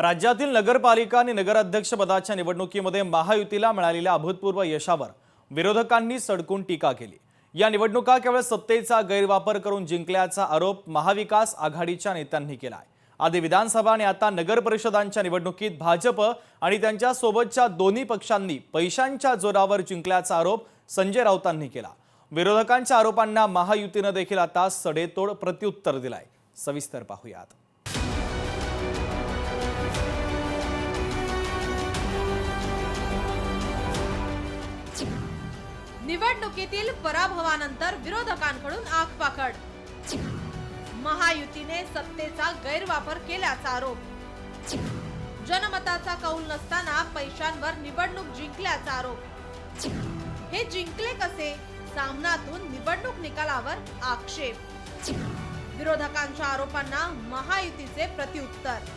राज्यातील नगरपालिका आणि नगराध्यक्ष पदाच्या निवडणुकीमध्ये महायुतीला मिळालेल्या अभूतपूर्व यशावर विरोधकांनी सडकून टीका केली। या निवडणुका केवळ सत्तेचा गैरवापर करून जिंकल्याचा आरोप महाविकास आघाडीच्या नेत्यांनी केलाय। आधी विधानसभा आणि आता नगर परिषदांच्या निवडणुकीत भाजप आणि त्यांच्या सोबतच्या दोन्ही पक्षांनी पैशांच्या जोरावर जिंकल्याचा आरोप संजय राऊतांनी केला। विरोधकांच्या आरोपांना महायुतीने देखील आता सडेतोड प्रत्युत्तर दिलाय। सविस्तर पाहूयात। निवडणुकीतील पराभवानंतर विरोधकांकडून आगपाखड। महायुतीने सत्तेचा गैरवापर केल्याचा आरोप। जनमताचा कौल नसताना पैशांवर निवडणूक जिंकल्याचा आरोप। हे जिंकले कसे? सामनातून निवडणूक निकालावर आक्षेप। विरोधकांच्या आरोपांना महायुतीचे प्रत्युत्तर।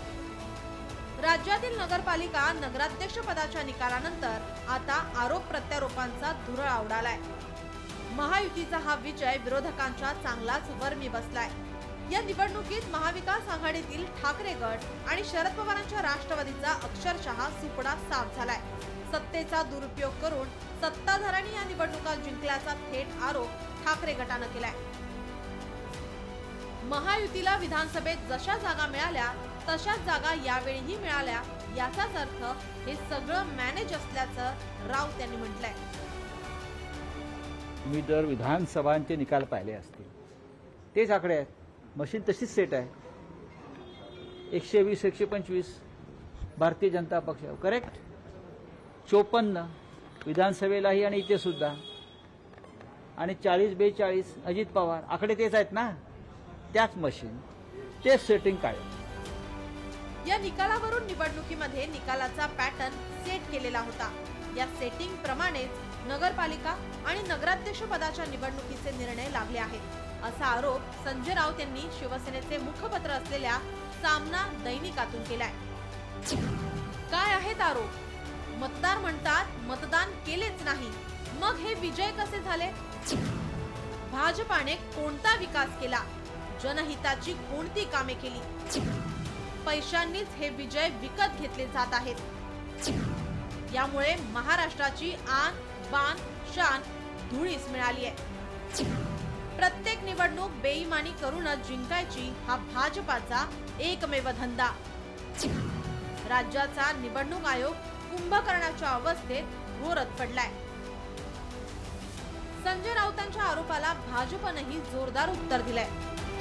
राज्यातील नगरपालिका नगराध्यक्ष पदाच्या निकालानंतर आता आरोप प्रत्यारोपांचा धुरळा उडालाय। महायुतीचा हा विजय विरोधकांच्या चांगलाच वर्मी बसलाय। या निवडणुकीत महाविकास आघाडीतील ठाकरे गट आणि शरद पवारांच्या राष्ट्रवादीचा अक्षरशः सुपडा साफ झालाय। सत्तेचा दुरुपयोग करून सत्ताधाऱ्यांनी या निवडणुका जिंकल्याचा थेट आरोप ठाकरे गटाने केलाय। महायुतीला विधानसभेत जशा जागा मिळाल्या तशाच जागा यावेळीही मिळाल्या, याचाच अर्थ हे सगळं मॅनेज असल्याचं राऊत यांनी म्हटलंय। मी जर विधानसभांचे निकाल पाहिले असतील तेच आकडे आहेत, मशीन तशीच सेट आहे। 120 125 भारतीय जनता पक्ष करेक्ट, 54 विधानसभेलाही आणि इथे सुद्धा, आणि 40 42 अजित पवार, आकडे तेच आहेत ना, त्याच मशीन तेच सेटिंग काढेल। या निकालावरून निवडणुकीमध्ये निकालाचा पॅटर्न सेट केलेला होता। या सेटिंग प्रमाणेच नगरपालिका आणि नगराध्यक्ष पदाच्या निवडणुकीचे निर्णय लागले आहेत, असा आरोप संजय राऊत यांनी शिवसेनेचे मुखपत्र असलेल्या सामना दैनिकातून केलाय। काय आहेत आरोप? मतदार म्हणतात मतदान केलेच नाही, मग हे विजय कसे झाले? भाजपाने कोणता विकास केला? जनहिताची कोणती कामे केली? पैशांनीच हे विजय विकत घेतले जात आहेत। यामुळे महाराष्ट्राची आन बान शान धुळीस मिळाली आहे। प्रत्येक निवडणूक बेईमानी करूनच जिंकायची हा भाजपाचा एकमेव धंदा। राज्याचा निवडणूक आयोग कुंभकर्णाच्या अवस्थेत घोरत पडलाय। संजय राऊतांच्या आरोपाला भाजपनेही जोरदार उत्तर दिलंय।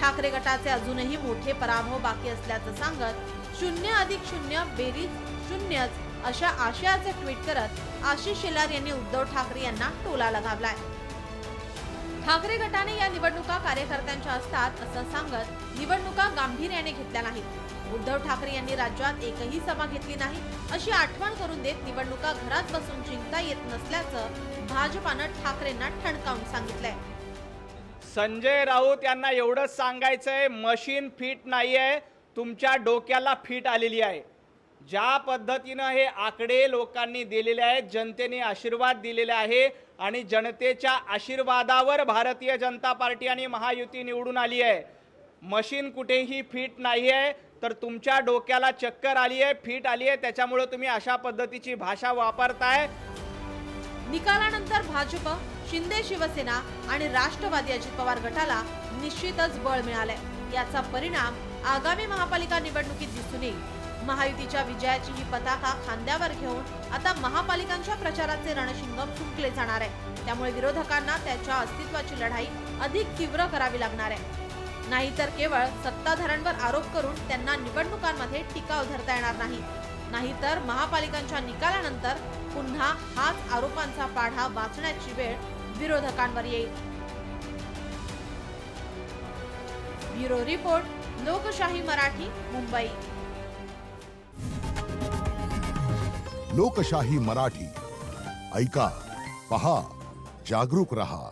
ठाकरे गटाचे अजूनही मोठे पराभव बाकी असल्याचं सांगत 0+0 बेरीज 0 अशा आशयाचे ट्विट करत आशिष शेलार यांनी उद्धव ठाकरे यांना टोला लगावलाय। ठाकरे गटाने या निवडणुका कार्यकर्त्यांच्या असतात असं सांगत निवडणुका गांभीर्याने घेतल्या नाहीत। उद्धव ठाकरे यांनी राज्यात एकही सभा घेतली नाही अशी आठवण करून देत निवडणुका घरात बसून जिंकता येत नसल्याचं भाजपानं ठाकरेंना ठणकावून सांगितलंय। संजय राऊत यांना एवढंच सांगायचंय, मशीन फिट नाहीये, तुमच्या डोक्याला फिट आलेली आहे। ज्या पद्धतीनं हे आकडे लोकांनी दिलेले आहेत, जनतेने आशीर्वाद दिलेले आहे आणि जनतेच्या आशीर्वादावर भारतीय जनता पार्टी आणि महायुती निवडून आली आहे। मशीन कुठेही फिट नाहीये, तर तुमच्या डोक्याला चक्कर आली आहे, फिट आली आहे, त्याच्यामुळे तुम्ही अशा पद्धतीची भाषा वापरताय। निकालानंतर भाजप, शिंदे शिवसेना आणि राष्ट्रवादी अजित पवार गटाला निश्चितच बळ मिळालंय। याचा परिणाम आगामी महापालिका निवडणुकीत दिसून येईल। महायुतीच्या विजयाची ही पताका खांद्यावर घेऊन आता महापालिकांच्या प्रचाराचे रणशिंग फुंकले जाणार आहे। त्यामुळे विरोधकांना त्याच्या अस्तित्वाची लढाई अधिक तीव्र करावी लागणार आहे। नाहीतर केवळ सत्ताधाऱ्यांवर आरोप करून त्यांना निवडणुकांमध्ये टिकाव धरता येणार नाही। नाहीतर महापालिकांच्या निकालानंतर पुन्हा हाच आरोपांचा पाढा वाचण्याची वेळ विरोधकांवर येईल। ब्युरो रिपोर्ट, लोकशाही मराठी, मुंबई। लोकशाही मराठी ऐका, पहा, जागरूक रहा।